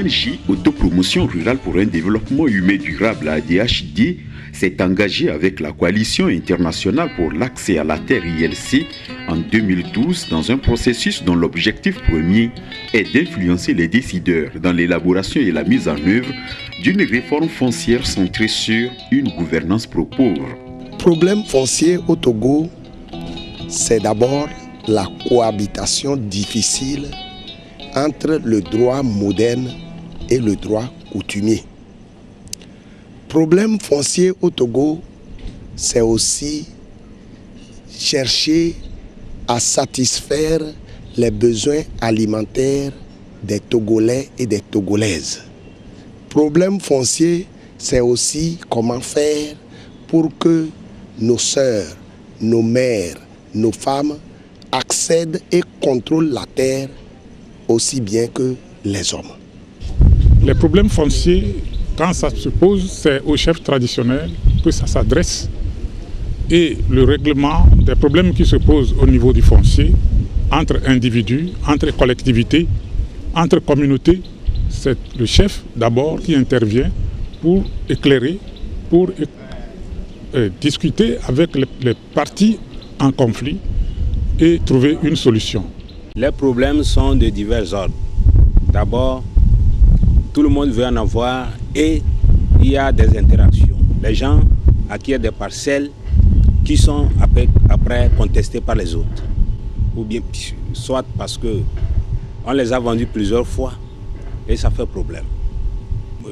L'ONG Autopromotion Rurale pour un développement humain durable ADHD s'est engagée avec la Coalition internationale pour l'accès à la terre ILC en 2012 dans un processus dont l'objectif premier est d'influencer les décideurs dans l'élaboration et la mise en œuvre d'une réforme foncière centrée sur une gouvernance pro-pauvre. Le problème foncier au Togo, c'est d'abord la cohabitation difficile entre le droit moderne et le droit coutumier. Problème foncier au Togo, c'est aussi chercher à satisfaire les besoins alimentaires des Togolais et des Togolaises. Problème foncier, c'est aussi comment faire pour que nos sœurs, nos mères, nos femmes accèdent et contrôlent la terre aussi bien que les hommes. Les problèmes fonciers, quand ça se pose, c'est aux chefs traditionnels que ça s'adresse. Et le règlement des problèmes qui se posent au niveau du foncier, entre individus, entre collectivités, entre communautés, c'est le chef d'abord qui intervient pour éclairer, pour discuter avec les parties en conflit et trouver une solution. Les problèmes sont de divers ordres. D'abord, tout le monde veut en avoir et il y a des interactions. Les gens acquièrent des parcelles qui sont après contestées par les autres. Ou bien soit parce qu'on les a vendues plusieurs fois et ça fait problème.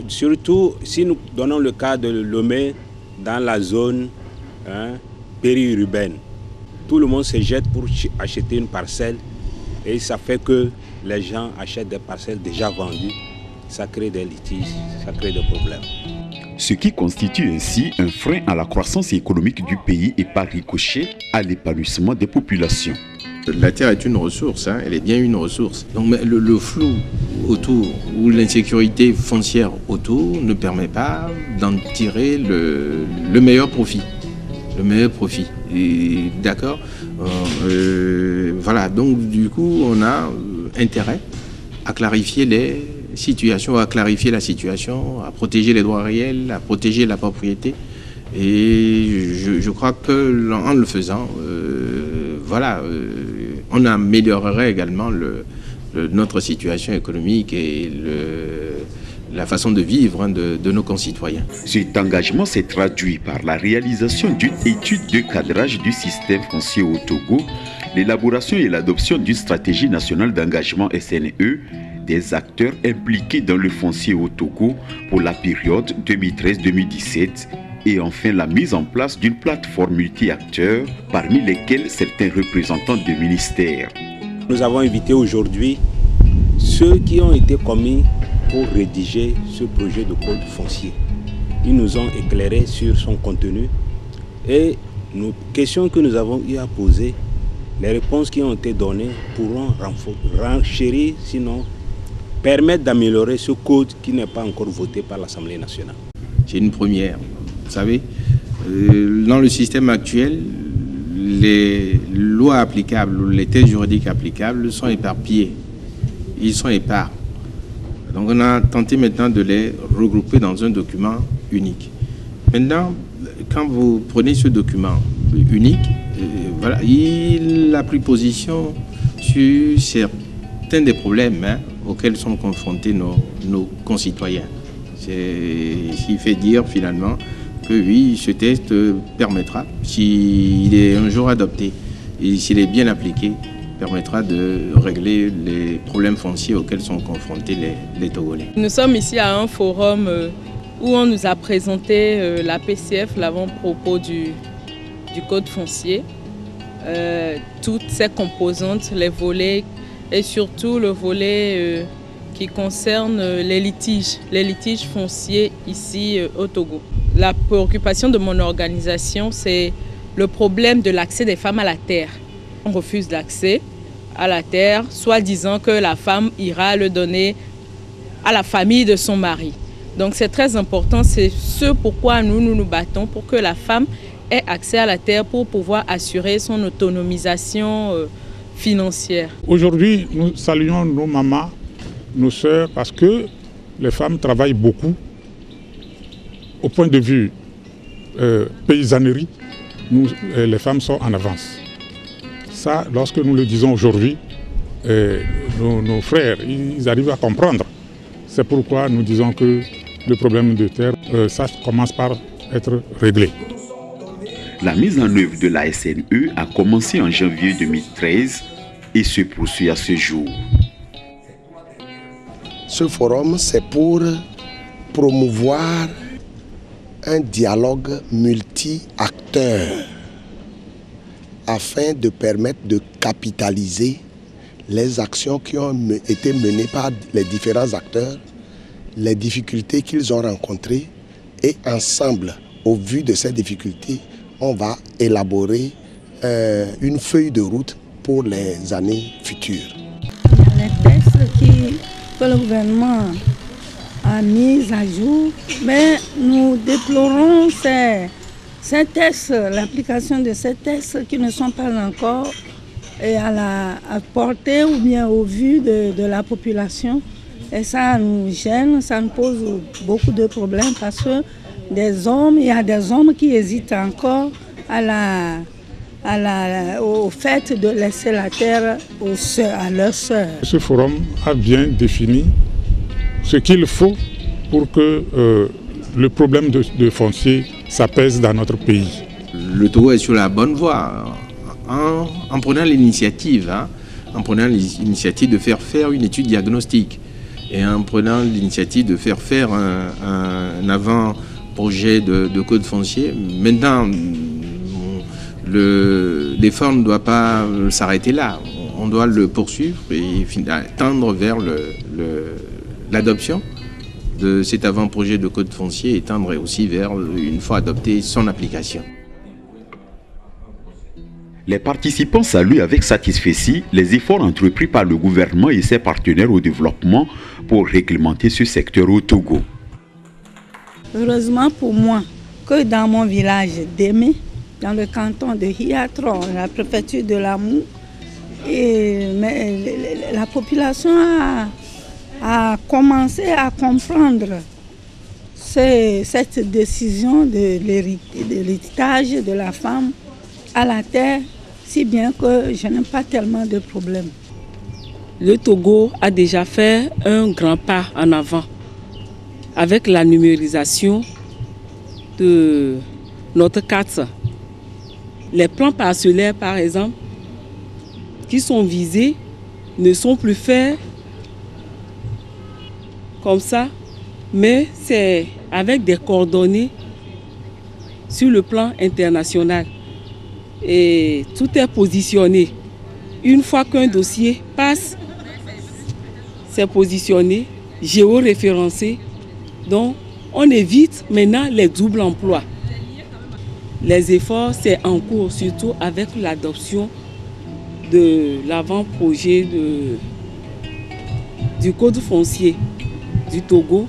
Surtout si nous donnons le cas de Lomé dans la zone périurbaine. Tout le monde se jette pour acheter une parcelle et ça fait que les gens achètent des parcelles déjà vendues. Ça crée des litiges, ça crée des problèmes. Ce qui constitue ainsi un frein à la croissance économique du pays et par ricochet à l'épanouissement des populations. La terre est une ressource, elle est bien une ressource. Donc le flou autour ou l'insécurité foncière autour ne permet pas d'en tirer le meilleur profit. Le meilleur profit. D'accord. Voilà, donc du coup on a intérêt à clarifier les situations, à clarifier la situation, à protéger les droits réels, à protéger la propriété. Et je crois que en le faisant, voilà, on améliorerait également notre situation économique et la façon de vivre de nos concitoyens. Cet engagement s'est traduit par la réalisation d'une étude de cadrage du système foncier au Togo, l'élaboration et l'adoption d'une stratégie nationale d'engagement SNE, des acteurs impliqués dans le foncier au Togo pour la période 2013-2017 et enfin la mise en place d'une plateforme multi-acteurs parmi lesquels certains représentants de ministères. Nous avons invité aujourd'hui ceux qui ont été commis pour rédiger ce projet de code foncier. Ils nous ont éclairé sur son contenu et nos questions que nous avons eu à poser, les réponses qui ont été données pourront renchérir, sinon permettre d'améliorer ce code qui n'est pas encore voté par l'Assemblée nationale. C'est une première. Vous savez, dans le système actuel, les lois applicables ou les textes juridiques applicables sont éparpillés. Ils sont épars. Donc on a tenté maintenant de les regrouper dans un document unique. Maintenant, quand vous prenez ce document unique, voilà, il a pris position sur certains des problèmes auxquels sont confrontés nos concitoyens. C'est ce qui fait dire finalement que oui, ce texte permettra, s'il est un jour adopté et s'il est bien appliqué, permettra de régler les problèmes fonciers auxquels sont confrontés les Togolais. Nous sommes ici à un forum où on nous a présenté la PCF, l'avant-propos du code foncier, toutes ses composantes, les volets et surtout le volet qui concerne les litiges fonciers ici au Togo. La préoccupation de mon organisation, c'est le problème de l'accès des femmes à la terre. On refuse l'accès à la terre, soit disant que la femme ira le donner à la famille de son mari. Donc c'est très important, c'est ce pourquoi nous nous battons, pour que la femme ait accès à la terre pour pouvoir assurer son autonomisation financière. Aujourd'hui, nous saluons nos mamans, nos sœurs, parce que les femmes travaillent beaucoup. Au point de vue paysannerie, les femmes sont en avance. Ça, lorsque nous le disons aujourd'hui, nos frères, ils arrivent à comprendre. C'est pourquoi nous disons que le problème de terre, ça commence par être réglé. La mise en œuvre de la SNE a commencé en janvier 2013 et se poursuit à ce jour. Ce forum, c'est pour promouvoir un dialogue multi-acteurs afin de permettre de capitaliser les actions qui ont été menées par les différents acteurs, les difficultés qu'ils ont rencontrées et ensemble, au vu de ces difficultés, on va élaborer une feuille de route pour les années futures. Il y a les textes que le gouvernement a mis à jour, mais nous déplorons ces textes, l'application de ces textes qui ne sont pas encore à la portée ou bien au vu de la population. Et ça nous gêne, ça nous pose beaucoup de problèmes parce que il y a des hommes qui hésitent encore au fait de laisser la terre à leurs sœurs. Ce forum a bien défini ce qu'il faut pour que le problème de foncier s'apaise dans notre pays. Le Togo est sur la bonne voie en prenant l'initiative, de faire une étude diagnostique et en prenant l'initiative de faire un avant-projet de code foncier. Maintenant, l'effort ne doit pas s'arrêter là. On doit le poursuivre et tendre vers l'adoption de cet avant-projet de code foncier et tendre aussi vers, une fois adopté, son application. Les participants saluent avec satisfaction les efforts entrepris par le gouvernement et ses partenaires au développement pour réglementer ce secteur au Togo. Heureusement pour moi que dans mon village d'Aimé, dans le canton de Hiatron, la préfecture de Lamou, la population a commencé à comprendre cette décision de l'héritage de la femme à la terre, si bien que je n'ai pas tellement de problèmes. Le Togo a déjà fait un grand pas en avant avec la numérisation de notre carte. Les plans parcellaires, par exemple, qui sont visés, ne sont plus faits comme ça, mais c'est avec des coordonnées sur le plan international. Et tout est positionné. Une fois qu'un dossier passe, c'est positionné, géoréférencé. Donc, on évite maintenant les doubles emplois. Les efforts, c'est en cours, surtout avec l'adoption de l'avant-projet du code foncier du Togo.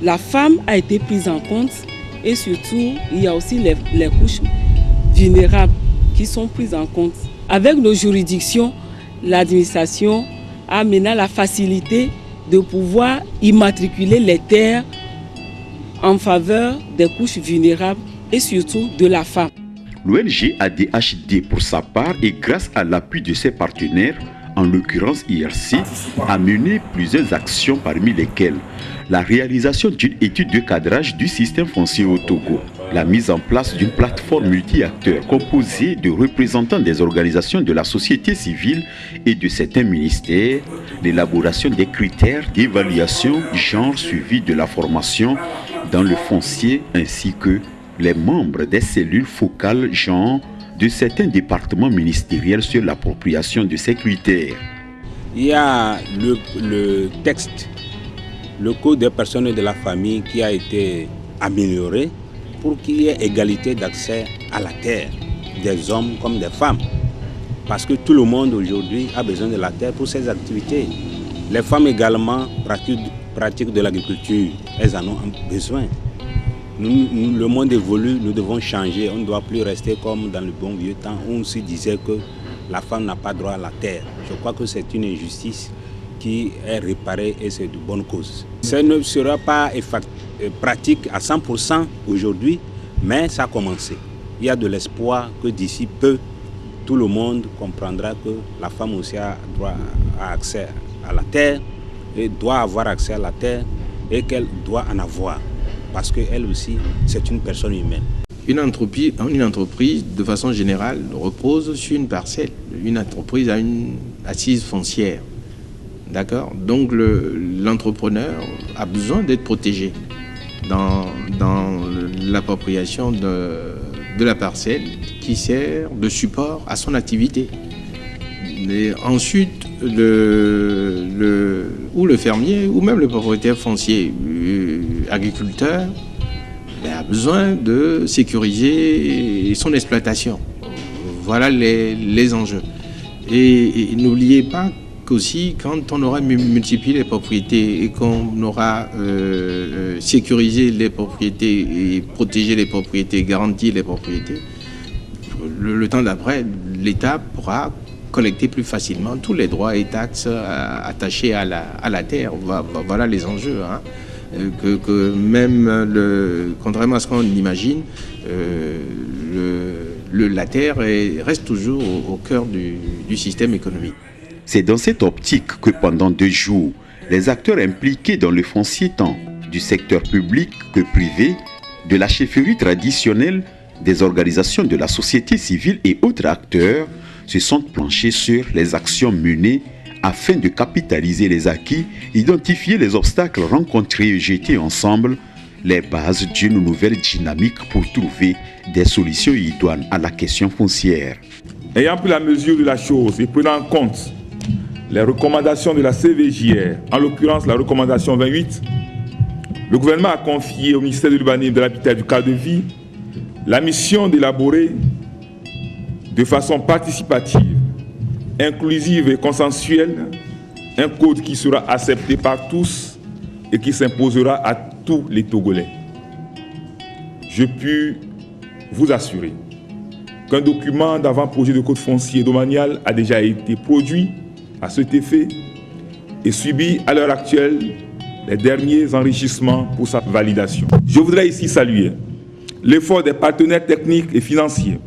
La femme a été prise en compte et surtout, il y a aussi les couches vulnérables qui sont prises en compte. Avec nos juridictions, l'administration a maintenant la facilité de pouvoir immatriculer les terres en faveur des couches vulnérables et surtout de la femme. L'ONG ADHD, pour sa part, et grâce à l'appui de ses partenaires, en l'occurrence IRC, a mené plusieurs actions parmi lesquelles la réalisation d'une étude de cadrage du système foncier au Togo, la mise en place d'une plateforme multi-acteurs composée de représentants des organisations de la société civile et de certains ministères, l'élaboration des critères d'évaluation genre suivi de la formation dans le foncier ainsi que les membres des cellules focales genre de certains départements ministériels sur l'appropriation de ces critères. Il y a le texte, le code des personnes et de la famille qui a été amélioré pour qu'il y ait égalité d'accès à la terre, des hommes comme des femmes. Parce que tout le monde aujourd'hui a besoin de la terre pour ses activités. Les femmes également pratiquent de l'agriculture, elles en ont besoin. Le monde évolue, nous devons changer, on ne doit plus rester comme dans le bon vieux temps où on se disait que la femme n'a pas droit à la terre. Je crois que c'est une injustice qui est réparé et c'est de bonne cause. Ça ne sera pas pratique à 100% aujourd'hui, mais ça a commencé. Il y a de l'espoir que d'ici peu, tout le monde comprendra que la femme aussi a accès à la terre et doit avoir accès à la terre et qu'elle doit en avoir parce qu'elle aussi, c'est une personne humaine. Une entreprise, de façon générale, repose sur une parcelle. Une entreprise a une assise foncière. D'accord? Donc l'entrepreneur a besoin d'être protégé dans l'appropriation de la parcelle qui sert de support à son activité. Mais ensuite, le fermier ou même le propriétaire foncier, agriculteur, a besoin de sécuriser son exploitation. Voilà les enjeux. Et n'oubliez pas qu'aussi, quand on aura multiplié les propriétés et qu'on aura sécurisé les propriétés et protégé les propriétés, garanti les propriétés, le temps d'après, l'État pourra collecter plus facilement tous les droits et taxes attachés à la terre. Voilà les enjeux. Hein. Que même, contrairement à ce qu'on imagine, la terre reste toujours au cœur du système économique. C'est dans cette optique que pendant 2 jours, les acteurs impliqués dans le foncier, tant du secteur public que privé, de la chefferie traditionnelle, des organisations de la société civile et autres acteurs, se sont penchés sur les actions menées afin de capitaliser les acquis, identifier les obstacles rencontrés et jeter ensemble les bases d'une nouvelle dynamique pour trouver des solutions idoines à la question foncière. Ayant pris la mesure de la chose et prenant en compte les recommandations de la CVJR, en l'occurrence la recommandation 28, le gouvernement a confié au ministère de l'Urbanisme, de l'Habitat et du Cadre de vie la mission d'élaborer de façon participative, inclusive et consensuelle, un code qui sera accepté par tous et qui s'imposera à tous les Togolais. Je puis vous assurer qu'un document d'avant-projet de code foncier domanial a déjà été produit à cet effet et subit à l'heure actuelle les derniers enrichissements pour sa validation. Je voudrais ici saluer l'effort des partenaires techniques et financiers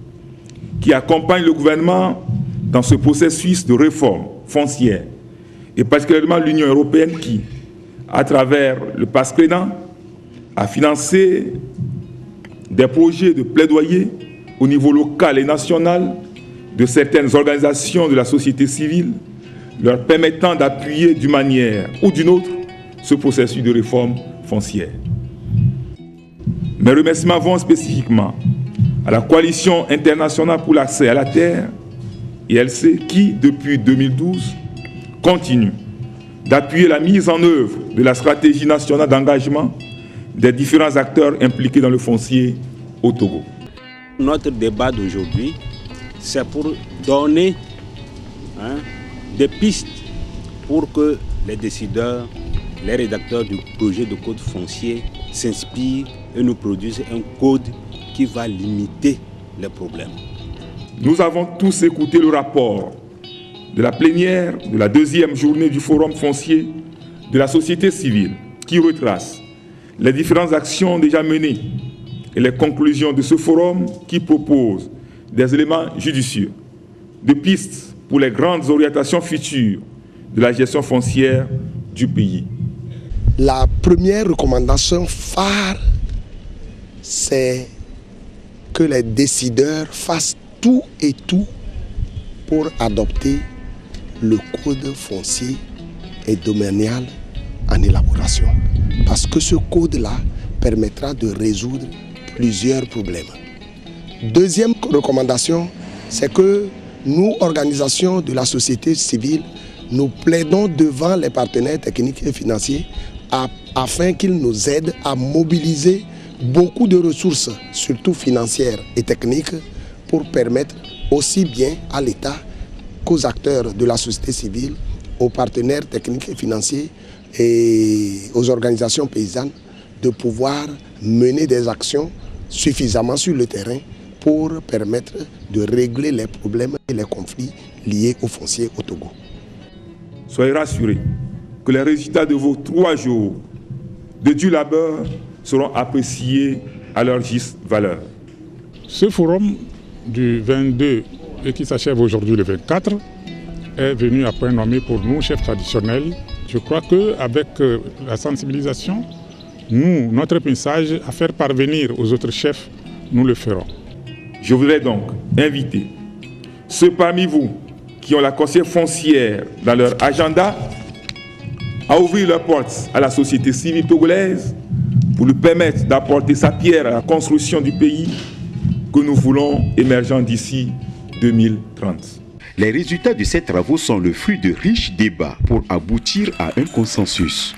qui accompagnent le gouvernement dans ce processus de réforme foncière, et particulièrement l'Union européenne qui, à travers le PASCRENA, a financé des projets de plaidoyer au niveau local et national de certaines organisations de la société civile, leur permettant d'appuyer d'une manière ou d'une autre ce processus de réforme foncière. Mes remerciements vont spécifiquement à la Coalition internationale pour l'accès à la terre, ILC, qui, depuis 2012, continue d'appuyer la mise en œuvre de la stratégie nationale d'engagement des différents acteurs impliqués dans le foncier au Togo. Notre débat d'aujourd'hui, c'est pour donner des pistes pour que les décideurs, les rédacteurs du projet de code foncier s'inspirent et nous produisent un code qui va limiter les problèmes. Nous avons tous écouté le rapport de la plénière de la 2e journée du Forum foncier de la société civile qui retrace les différentes actions déjà menées et les conclusions de ce forum qui propose des éléments judicieux, des pistes pour les grandes orientations futures de la gestion foncière du pays. La première recommandation phare, c'est que les décideurs fassent tout et tout pour adopter le code foncier et domanial en élaboration. Parce que ce code-là permettra de résoudre plusieurs problèmes. Deuxième recommandation, c'est que nous, organisations de la société civile, nous plaidons devant les partenaires techniques et financiers afin qu'ils nous aident à mobiliser beaucoup de ressources, surtout financières et techniques, pour permettre aussi bien à l'État qu'aux acteurs de la société civile, aux partenaires techniques et financiers et aux organisations paysannes de pouvoir mener des actions suffisamment sur le terrain pour permettre de régler les problèmes et les conflits liés au foncier au Togo. soyez rassurés que les résultats de vos 3 jours de dur labeur seront appréciés à leur juste valeur. Ce forum du 22 et qui s'achève aujourd'hui le 24 est venu à point nommé pour nous, chefs traditionnels. Je crois qu'avec la sensibilisation, notre message à faire parvenir aux autres chefs, nous le ferons. Je voudrais donc inviter ceux parmi vous qui ont la conscience foncière dans leur agenda à ouvrir leurs portes à la société civile togolaise pour lui permettre d'apporter sa pierre à la construction du pays que nous voulons émergeant d'ici 2030. Les résultats de ces travaux sont le fruit de riches débats pour aboutir à un consensus.